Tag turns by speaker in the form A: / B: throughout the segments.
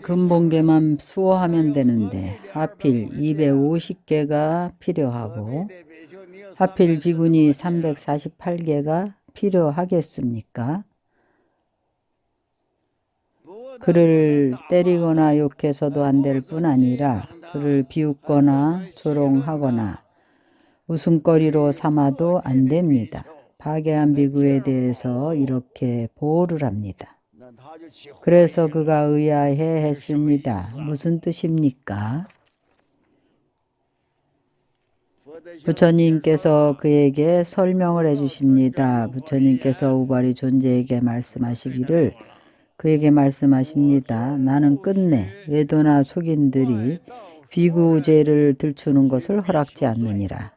A: 근본계만 수호하면 되는데 하필 250개가 필요하고 하필 비군이 348개가 필요하겠습니까? 그를 때리거나 욕해서도 안 될 뿐 아니라 그를 비웃거나 조롱하거나 웃음거리로 삼아도 안 됩니다. 파괴한 비구에 대해서 이렇게 보호를 합니다. 그래서 그가 의아해 했습니다. 무슨 뜻입니까? 부처님께서 그에게 설명을 해주십니다. 부처님께서 우발이 존재에게 말씀하시기를 그에게 말씀하십니다. 나는 끝내 외도나 속인들이 비구죄를 들추는 것을 허락지 않느니라.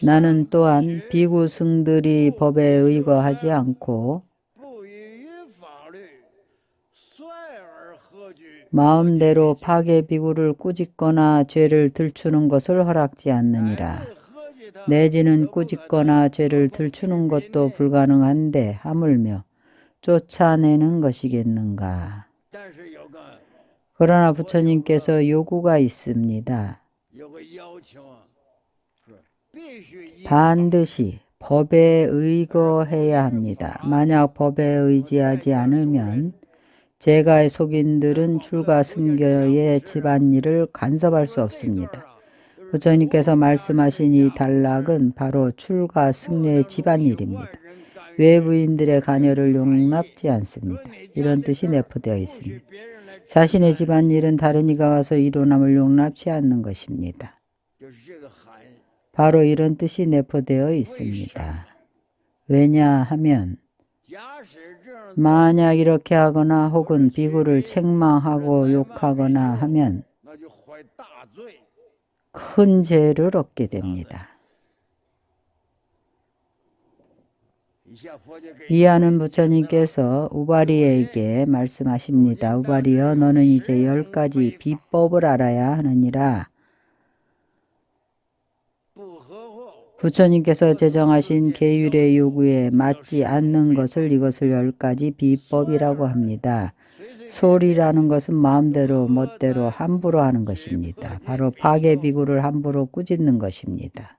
A: 나는 또한 비구승들이 법에 의거하지 않고 마음대로 파괴 비구를 꾸짖거나 죄를 들추는 것을 허락지 않느니라. 내지는 꾸짖거나 죄를 들추는 것도 불가능한데 하물며 쫓아내는 것이겠는가. 그러나 부처님께서 요구가 있습니다. 반드시 법에 의거해야 합니다. 만약 법에 의지하지 않으면 제가의 속인들은 출가 승교의 집안일을 간섭할 수 없습니다. 부처님께서 말씀하신 이 단락은 바로 출가 승려의 집안일입니다. 외부인들의 관여를 용납지 않습니다. 이런 뜻이 내포되어 있습니다. 자신의 집안일은 다른 이가 와서 이루남을 용납치 않는 것입니다. 바로 이런 뜻이 내포되어 있습니다. 왜냐하면 만약 이렇게 하거나 혹은 비구를 책망하고 욕하거나 하면 큰 죄를 얻게 됩니다. 이하는 부처님께서 우바리에게 말씀하십니다. 우바리여, 너는 이제 10가지 비법을 알아야 하느니라. 부처님께서 제정하신 계율의 요구에 맞지 않는 것을 이것을 10가지 비법이라고 합니다. 소리라는 것은 마음대로 멋대로 함부로 하는 것입니다. 바로 파괴비구를 함부로 꾸짖는 것입니다.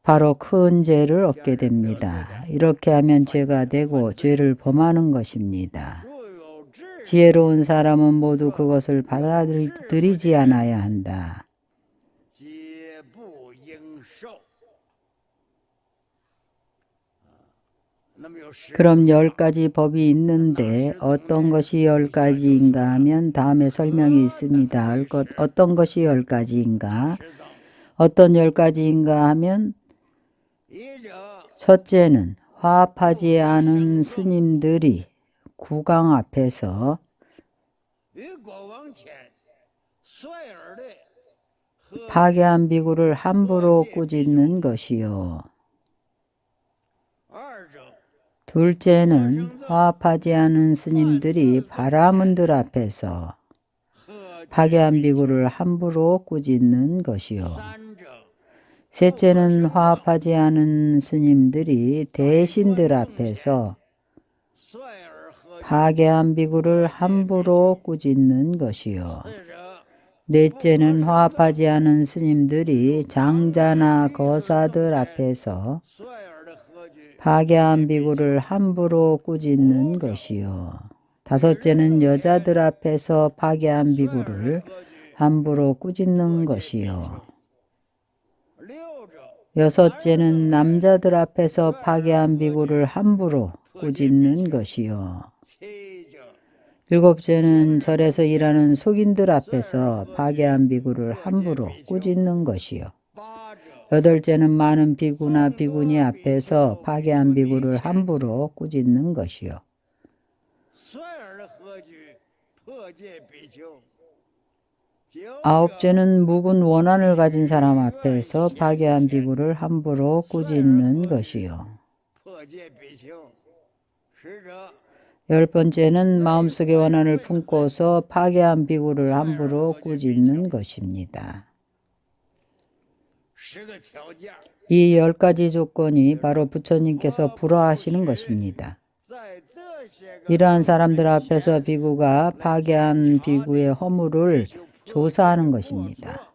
A: 바로 큰 죄를 얻게 됩니다. 이렇게 하면 죄가 되고 죄를 범하는 것입니다. 지혜로운 사람은 모두 그것을 받아들이지 않아야 한다. 그럼 10가지 법이 있는데 어떤 것이 10가지인가 하면 다음에 설명이 있습니다. 어떤 것이 10가지인가? 어떤 10가지인가 하면 첫째는 화합하지 않은 스님들이 구강 앞에서 파괴한 비구를 함부로 꾸짖는 것이요. 둘째는 화합하지 않은 스님들이 바라문들 앞에서 파괴한 비구를 함부로 꾸짖는 것이요. 셋째는 화합하지 않은 스님들이 대신들 앞에서 파괴한 비구를 함부로 꾸짖는 것이요. 넷째는 화합하지 않은 스님들이 장자나 거사들 앞에서 파괴한 비구를 함부로 꾸짖는 것이요. 다섯째는 여자들 앞에서 파괴한 비구를 함부로 꾸짖는 것이요. 여섯째는 남자들 앞에서 파괴한 비구를 함부로 꾸짖는 것이요. 일곱째는 절에서 일하는 속인들 앞에서 파괴한 비구를 함부로 꾸짖는 것이요. 여덟째는 많은 비구나 비구니 앞에서 파괴한 비구를 함부로 꾸짖는 것이요. 아홉째는 묵은 원한을 가진 사람 앞에서 파괴한 비구를 함부로 꾸짖는 것이요. 10번째는 마음속에 원한을 품고서 파괴한 비구를 함부로 꾸짖는 것입니다. 이 10가지 조건이 바로 부처님께서 불허하시는 것입니다. 이러한 사람들 앞에서 비구가 파괴한 비구의 허물을 조사하는 것입니다.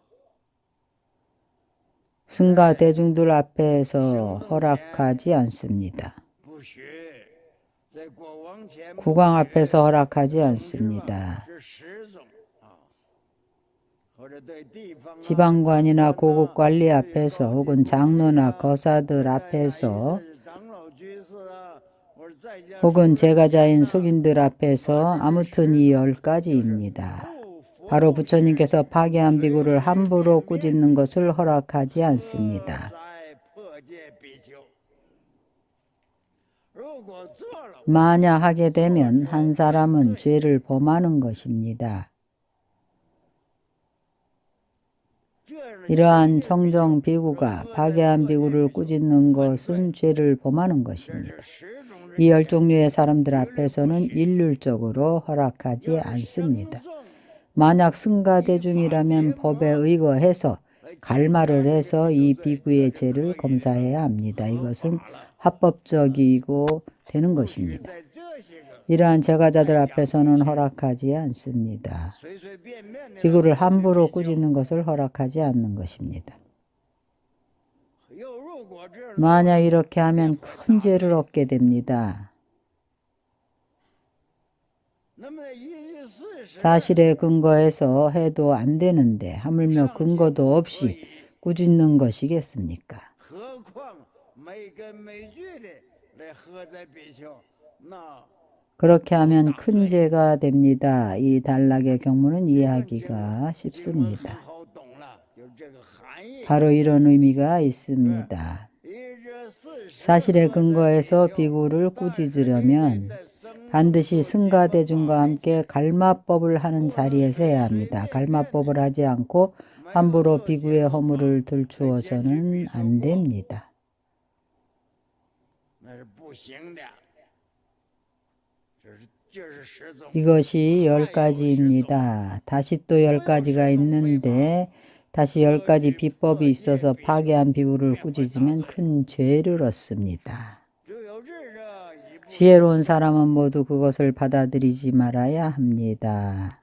A: 승가 대중들 앞에서 허락하지 않습니다. 국왕 앞에서 허락하지 않습니다. 지방관이나 고급 관리 앞에서 혹은 장로나 거사들 앞에서 혹은 제가자인 속인들 앞에서 아무튼 이 10가지입니다. 바로 부처님께서 파괴한 비구를 함부로 꾸짖는 것을 허락하지 않습니다. 만약 하게 되면 한 사람은 죄를 범하는 것입니다. 이러한 청정 비구가 파괴한 비구를 꾸짖는 것은 죄를 범하는 것입니다. 이 10종류의 사람들 앞에서는 일률적으로 허락하지 않습니다. 만약 승가대중이라면 법에 의거해서 갈말을 해서 이 비구의 죄를 검사해야 합니다. 이것은 합법적이고 되는 것입니다. 이러한 제가자들 앞에서는 허락하지 않습니다. 비구를 함부로 꾸짖는 것을 허락하지 않는 것입니다. 만약 이렇게 하면 큰 죄를 얻게 됩니다. 사실에 근거해서 해도 안 되는데 하물며 근거도 없이 꾸짖는 것이겠습니까? 그렇게 하면 큰 죄가 됩니다. 이 단락의 경문은 이해하기가 쉽습니다. 바로 이런 의미가 있습니다. 사실에 근거해서 비구를 꾸짖으려면 반드시 승가대중과 함께 갈마법을 하는 자리에서 해야 합니다. 갈마법을 하지 않고 함부로 비구의 허물을 들추어서는 안 됩니다. 이것이 10가지입니다. 다시 또 10가지가 있는데 다시 10가지 비법이 있어서 파괴한 비구를 꾸짖으면 큰 죄를 얻습니다. 지혜로운 사람은 모두 그것을 받아들이지 말아야 합니다.